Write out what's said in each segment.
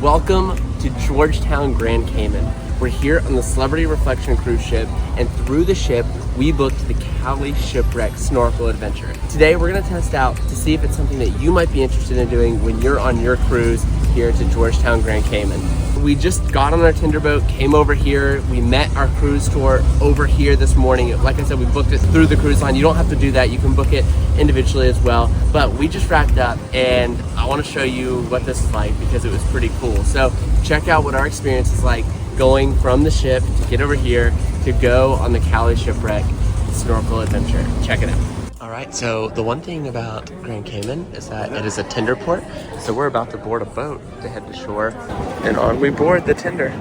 Welcome to Georgetown, Grand Cayman. We're here on the Celebrity Reflection cruise ship, and through the ship, we booked the Cali Shipwreck Snorkel adventure. Today, we're gonna test out to see if it's something that you might be interested in doing when you're on your cruise here to Georgetown, Grand Cayman. We just got on our Tinder boat, came over here. We met our cruise tour over here this morning. Like I said, we booked it through the cruise line. You don't have to do that. You can book it individually as well. But we just wrapped up, and I want to show you what this is like because it was pretty cool. So check out what our experience is like going from the ship to get over here to go on the Cali Shipwreck Snorkel adventure. Check it out. All right, so the one thing about Grand Cayman is that it is a Tinder port. So we're about to board a boat to head to shore, and on we board the Tinder.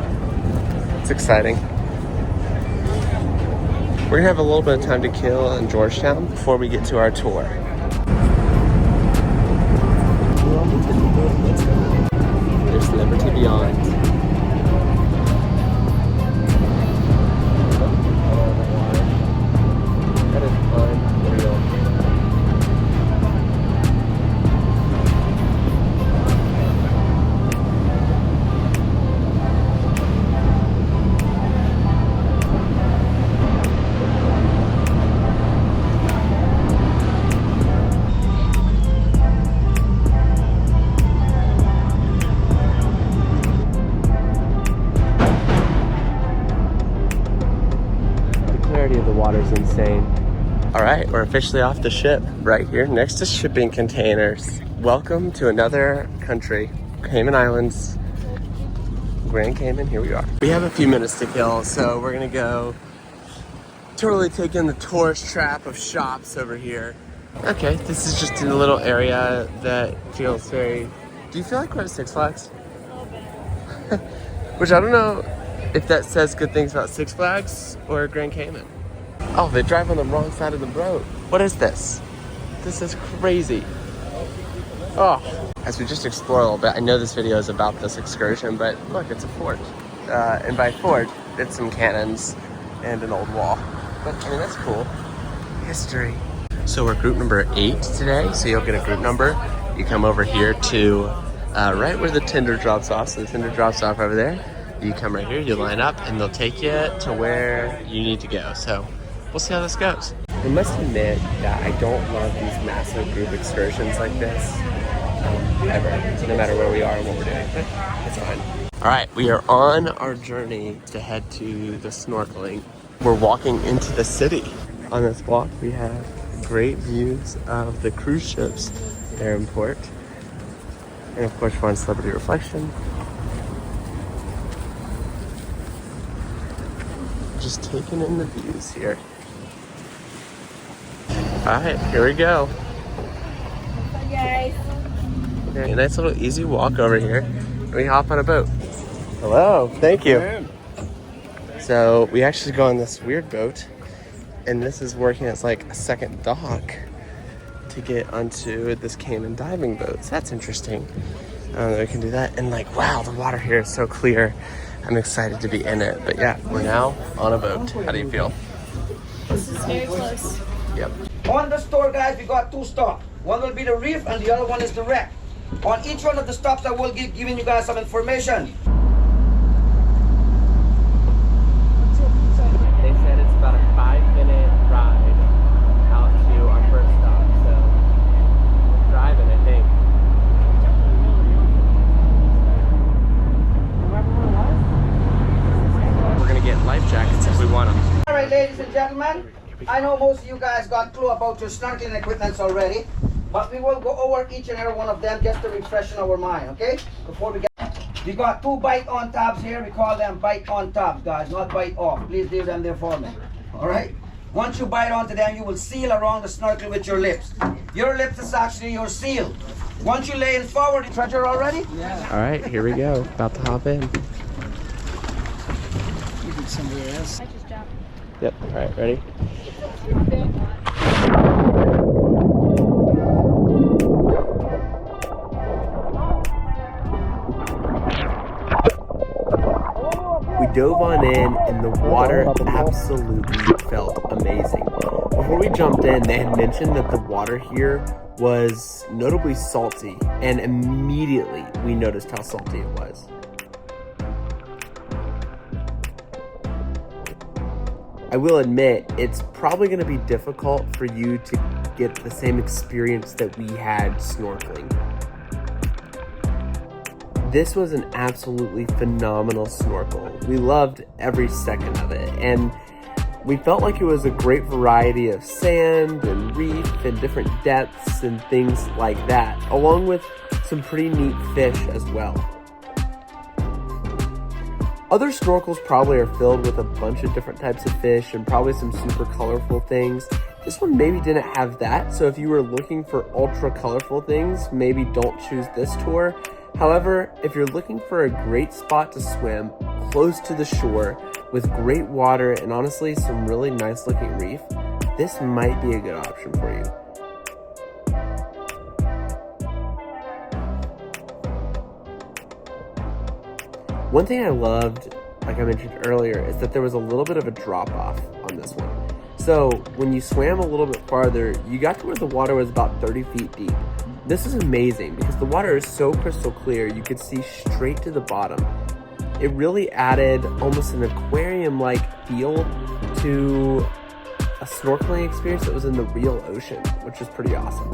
It's exciting. We're gonna have a little bit of time to kill in Georgetown before we get to our tour. There's Liberty Beyond. Of the water's insane. All right, we're officially off the ship right here next to shipping containers. Welcome to another country, Cayman Islands, Grand Cayman. Here we are. We have a few minutes to kill, so we're gonna go totally take in the tourist trap of shops over here. Okay, this is just a little area that feels very... Do you feel like we're at Six Flags? Which I don't know if that says good things about Six Flags or Grand Cayman. Oh, they drive on the wrong side of the boat. What is this? This is crazy. Oh, as we just explore a little bit, I know this video is about this excursion, but look, it's a fort. And by fort, it's some cannons and an old wall. But I mean, that's cool. History. So we're group number 8 today, so you'll get a group number. You come over here to right where the Tinder drops off. So the Tinder drops off over there. You come right here, you line up, and they'll take you to where you need to go. So we'll see how this goes. I must admit that I don't love these massive group excursions like this, ever, no matter where we are and what we're doing, but it's fine. All right, we are on our journey to head to the snorkeling. We're walking into the city. On this walk, we have great views of the cruise ships there in port. And of course, we're on Celebrity Reflection. Just taking in the views here. All right, here we go. Hi guys. Okay, a nice little easy walk over here. We hop on a boat. Hello, thank you. So we actually go on this weird boat, and this is working as like a second dock to get onto this Cayman diving boat. So that's interesting. We can do that, and like, wow, the water here is so clear. I'm excited to be in it. But yeah, we're now on a boat. How do you feel? This is very close. Yep. On the store, guys, we got 2 stops. One will be the reef and the other one is the wreck. On each one of the stops, I will be giving you guys some information. They said it's about a 5-minute ride out to our first stop. So we're driving, I think. We're gonna get life jackets if we want them. All right, ladies and gentlemen, I know most of you guys got clue about your snorkeling equipment already, but we will go over each and every one of them just to refresh our mind, okay? Before we get, we got 2 bite-on tabs here. We call them bite-on tabs, guys, not bite-off. Please leave them there for me, all right? Once you bite onto them, you will seal around the snorkel with your lips. Your lips is actually your seal. Once you lay it forward, treasure already? Yeah. All right, here we go. About to hop in. I just jumped. Yep. All right, ready? We dove on in, and the water absolutely felt amazing. Before we jumped in, they had mentioned that the water here was notably salty, and immediately we noticed how salty it was. I will admit, it's probably going to be difficult for you to get the same experience that we had snorkeling. This was an absolutely phenomenal snorkel. We loved every second of it, and we felt like it was a great variety of sand and reef and different depths and things like that, along with some pretty neat fish as well. Other snorkels probably are filled with a bunch of different types of fish and probably some super colorful things. This one maybe didn't have that, so if you were looking for ultra colorful things, maybe don't choose this tour. However, if you're looking for a great spot to swim close to the shore with great water and honestly some really nice looking reef, this might be a good option for you. One thing I loved, like I mentioned earlier, is that there was a little bit of a drop off on this one. So when you swam a little bit farther, you got to where the water was about 30 feet deep. This is amazing because the water is so crystal clear, you could see straight to the bottom. It really added almost an aquarium-like feel to a snorkeling experience that was in the real ocean, which is pretty awesome.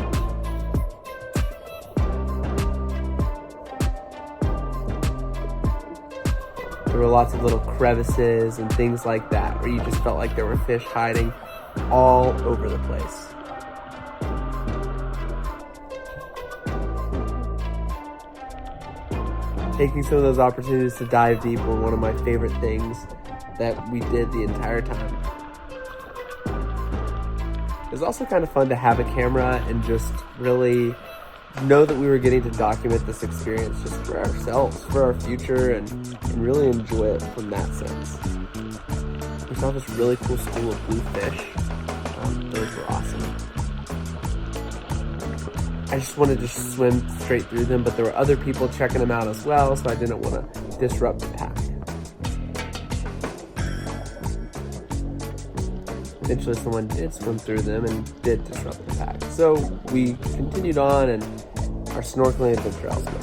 There were lots of little crevices and things like that where you just felt like there were fish hiding all over the place. Taking some of those opportunities to dive deep were one of my favorite things that we did the entire time. It was also kind of fun to have a camera and just really know that we were getting to document this experience just for ourselves, for our future, and really enjoy it from that sense. We saw this really cool school of blue fish. Those were awesome. I just wanted to swim straight through them, but there were other people checking them out as well, so I didn't want to disrupt the pack. Eventually someone did swim through them and did disrupt the pack. So we continued on and our snorkeling adventure elsewhere.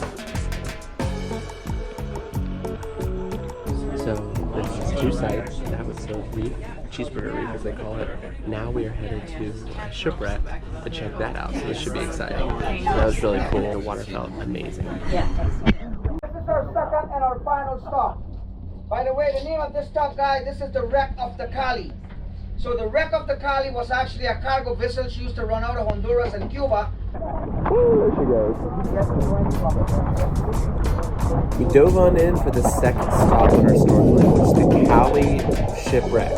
So there's two sites. That was the Reef, cheeseburger reef as they call it. Now we are headed to Shipwreck to check that out. So this should be exciting. That was really cool. The water felt amazing. This is our second and our final stop. By the way, the name of this stop, guys, this is the wreck of the Cali. So the wreck of the Cali was actually a cargo vessel used to run out of Honduras and Cuba. There she goes. We dove on in for the second stop in our snorkeling, which is the Cali Shipwreck.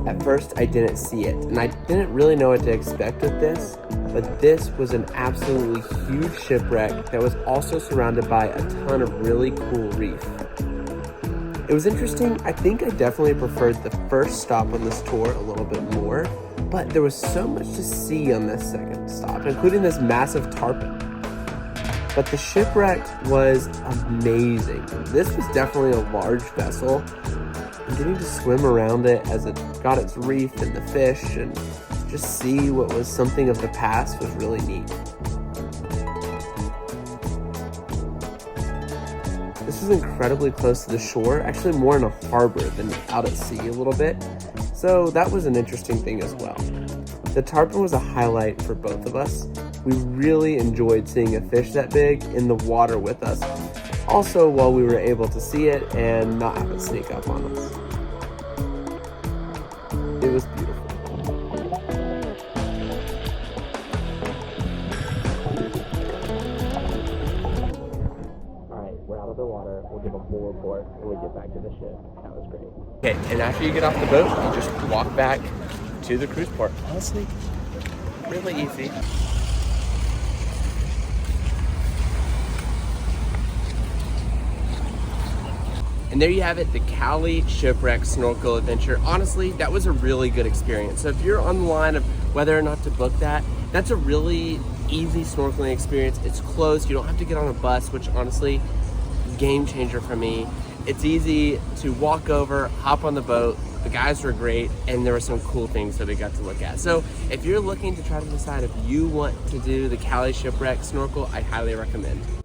At first, I didn't see it, and I didn't really know what to expect with this, but this was an absolutely huge shipwreck that was also surrounded by a ton of really cool reef. It was interesting. I think I definitely preferred the first stop on this tour a little bit more, but there was so much to see on this second stop, including this massive tarpon. But the shipwreck was amazing. This was definitely a large vessel, and getting to swim around it as it got its reef and the fish and just see what was something of the past was really neat. This is incredibly close to the shore, actually more in a harbor than out at sea a little bit, so that was an interesting thing as well. The tarpon was a highlight for both of us. We really enjoyed seeing a fish that big in the water with us, also while we were able to see it and not have it sneak up on us. It was beautiful. We're out of the water. We'll give a full report when we get back to the ship. That was great. Okay, and after you get off the boat, you just walk back to the cruise port. Honestly, really easy. And there you have it, the Cali Shipwreck Snorkel Adventure. Honestly, that was a really good experience. So if you're on the line of whether or not to book that, that's a really easy snorkeling experience. It's close, you don't have to get on a bus, which honestly, game changer for me. It's easy to walk over, hop on the boat, The guys were great, and there were some cool things that we got to look at. So if you're looking to try to decide if you want to do the Cali Shipwreck snorkel, I highly recommend.